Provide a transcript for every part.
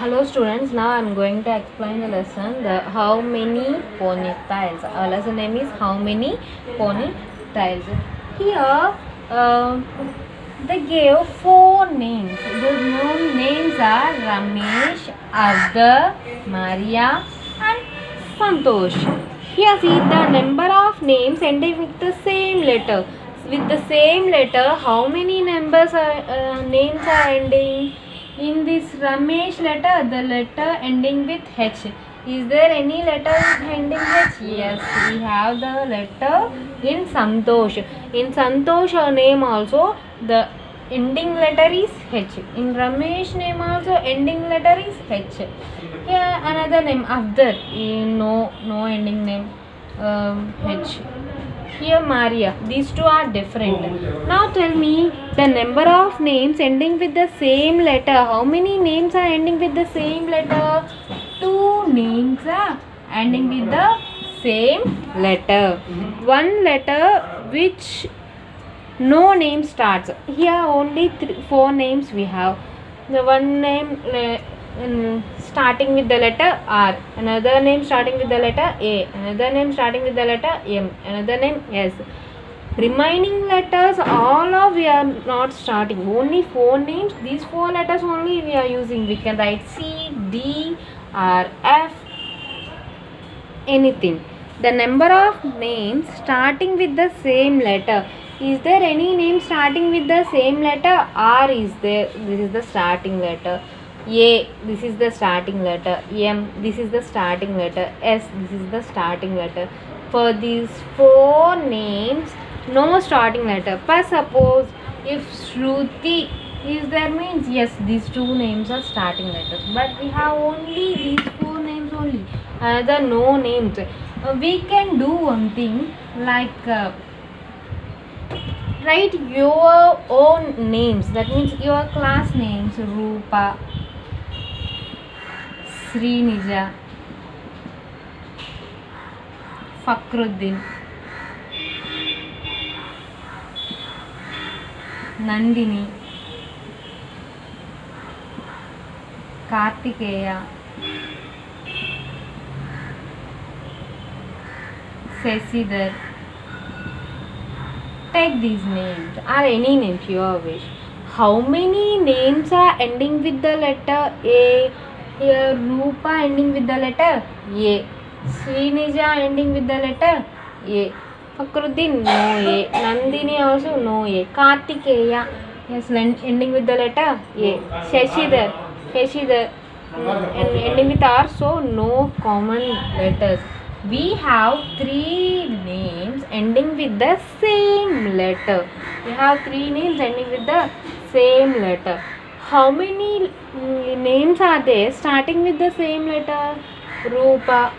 Hello students, now I am going to explain the lesson how many ponytails. Our lesson name is how many ponytails. Here they gave four names. Those names are Ramesh, Arthur, Maria and Santosh. Here see the number of names ending with the same letter. With the same letter, how many names are ending? In this Ramesh letter, the letter ending with H. Is there any letter ending H? Yes, we have the letter in Santosh. In Santosh name also, the ending letter is H. In Ramesh name also, ending letter is H. Here another name, Afdar. No ending name H. Here Maria. These two are different. Now tell me the number of names ending with the same letter. How many names are ending with the same letter? Two names are ending with the same letter. One letter which no name starts. Here only four names we have. The one name starting with the letter R, another name starting with the letter A, another name starting with the letter M, another name S. Remaining letters all of we are not starting. Only four names. These four letters only we are using. We can write C, D, or F, anything. The number of names starting with the same letter. Is there any name starting with the same letter? R is there. This is the starting letter. A, this is the starting letter. M, this is the starting letter. S, this is the starting letter. For these four names, no starting letter. But suppose if Shruti is there, means yes, these two names are starting letters. But we have only these four names only. Another no names. We can do one thing like write your own names. That means your class names. Rupa, Srinija, Fakhruddin, Nandini, Kartikeya, Seshidhar. Take these names or any names your wish. How many names are ending with the letter A? Here Rupa ending with the letter A, Srinija ending with the letter A, Fakhruddin no A, Nandini also no A, Kartikeya yes ending with the letter A, Seshidhar ending with R, so no common letters. We have three names ending with the same letter. We have three names ending with the same letter. How many names are there starting with the same letter? Rupa.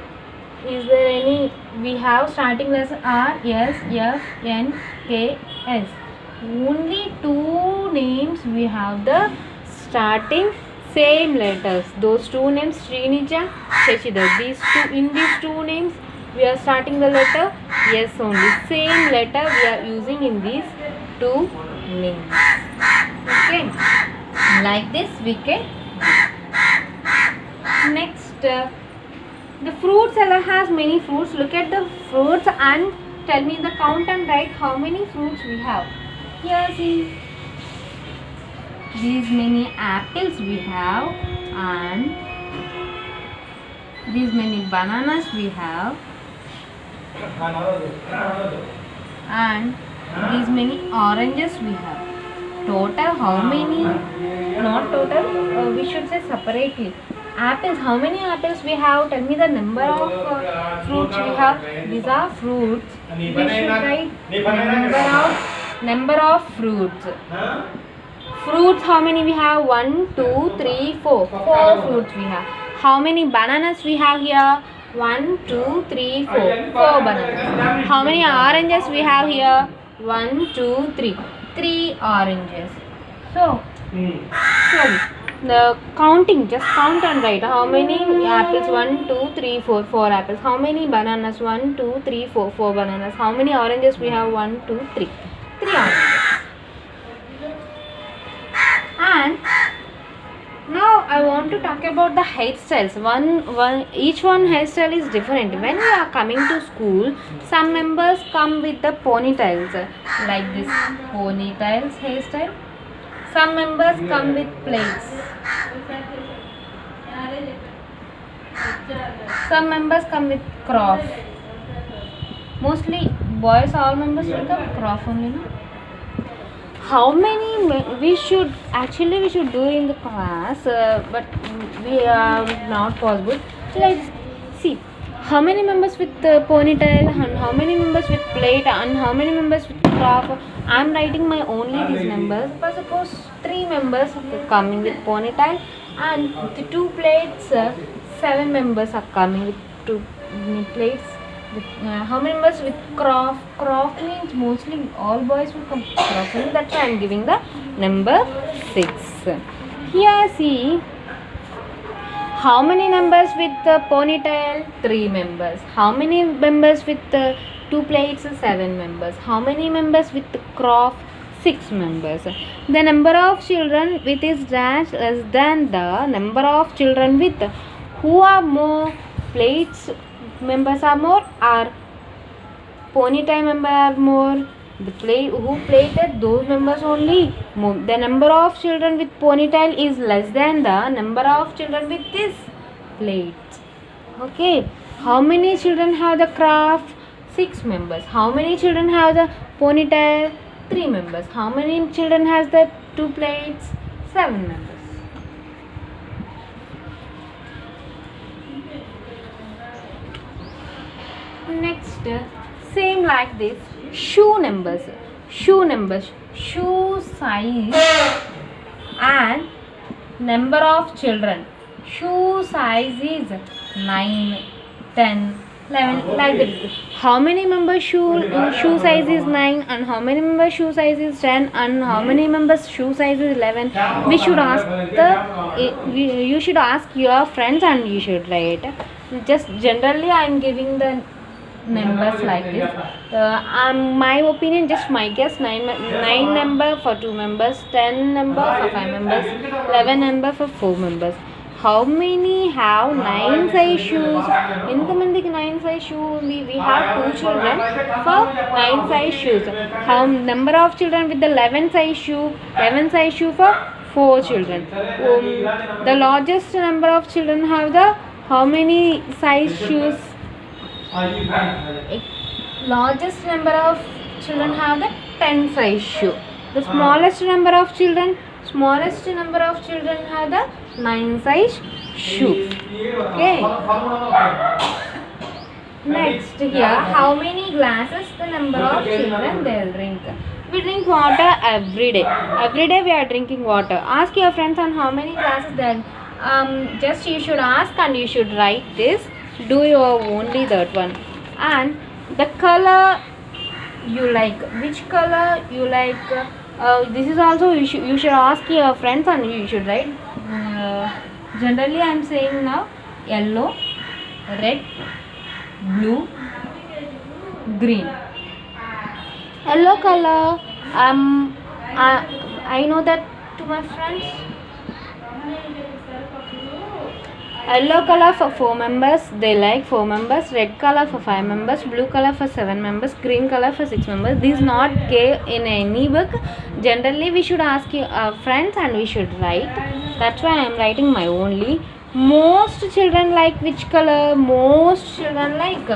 Is there any? We have starting letters R, S, F, N, K, S. Only two names we have the starting same letters. Those two names Srinija, Seshidhar. In these two names we are starting the letter S only. Same letter we are using in these two names. Okay. Like this we can. Next the fruit seller has many fruits. Look at the fruits and tell me the count and write how many fruits we have. Here see these many apples we have and these many bananas we have and these many oranges we have. Total how many? Not total, we should say separately. Apples, how many apples we have? Tell me the number of fruits we have. These are fruits. We should write number of fruits. Fruits, how many we have? 1, 2, 3, 4. 4 fruits we have. How many bananas we have here? 1, 2, 3, 4. 4 bananas. How many oranges we have here? 1, 2, 3. 3 oranges. So, sorry. The counting, just count and write. How many apples? 1, 2, 3, 4. 4 apples. How many bananas? 1, 2, 3, 4. 4 bananas. How many oranges we have? 1, 2, 3. 3 oranges. And now I want want to talk about the hairstyles. Each one hairstyle is different. When we are coming to school, some members come with the ponytails, like this ponytails hairstyle. Some members come with plaits. Some members come with crop. Mostly boys, all members will come crop only, no? How many we should do in the class, but we are not possible. Let's see how many members with ponytail and how many members with plate and how many members with crop. I'm writing my only these members. But suppose 3 members are coming with ponytail and the 2 plates, 7 members are coming with 2 plates. How many members with crop? Crop means mostly all boys will come with crop. That's why I am giving the number 6. Here see how many members with the ponytail? 3 members. How many members with 2 plates? 7 members. How many members with the crop? 6 members. The number of children with is dash less than the number of children with who are more plates members are more or ponytail member are more. The who plated those members only more. The number of children with ponytail is less than the number of children with this plate. Okay. How many children have the craft? 6 members. How many children have the ponytail? 3 members. How many children has the 2 plates? 7 members. Next, same like this, shoe numbers, shoe size and number of children. Shoe size is 9, 10, 11, like that. How many members shoe size is 9 and how many members shoe size is 10 and how many members shoe size is 11? We should ask you should ask your friends and you should write. Just generally I am giving the numbers like this. My opinion, just my guess, 9 number for 2 members, 10 number for 5 members, 11 number for 4 members. How many have 9 size shoes? Entamandiki 9 size shoe? We have 2 children for 9 size shoes. How number of children with the 11 size shoe? 11 size shoe for 4 children. The largest number of children have the how many size shoes? Largest number of children have the 10 size shoe. The smallest number of children have the 9 size shoe. Okay. Next here, how many glasses the number of children they'll drink? We drink water every day. Every day we are drinking water. Ask your friends on how many glasses they'll. Just you should ask and you should write this. Do your only that one. And the color you like, which color you like, this is also you should ask your friends and you should write. Generally I am saying now yellow, red, blue, green. Yellow color, I know that to my friends. Yellow color for 4 members, they like 4 members. Red color for 5 members. Blue color for 7 members. Green color for 6 members. This is not gave in any book. Generally we should ask our friends and we should write. That's why I am writing my only. Most children like which color? Most children like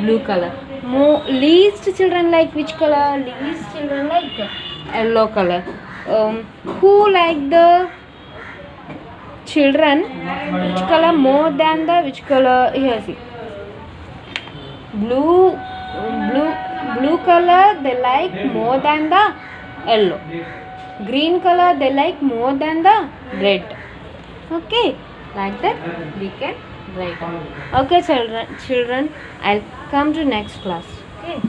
blue color. Least children like which color? Least children like yellow color. Who like the children which color more than the which color? Here see, blue color they like more than the yellow. Green color they like more than the red. Okay, like that we can write. Okay children, I'll come to next class. Okay.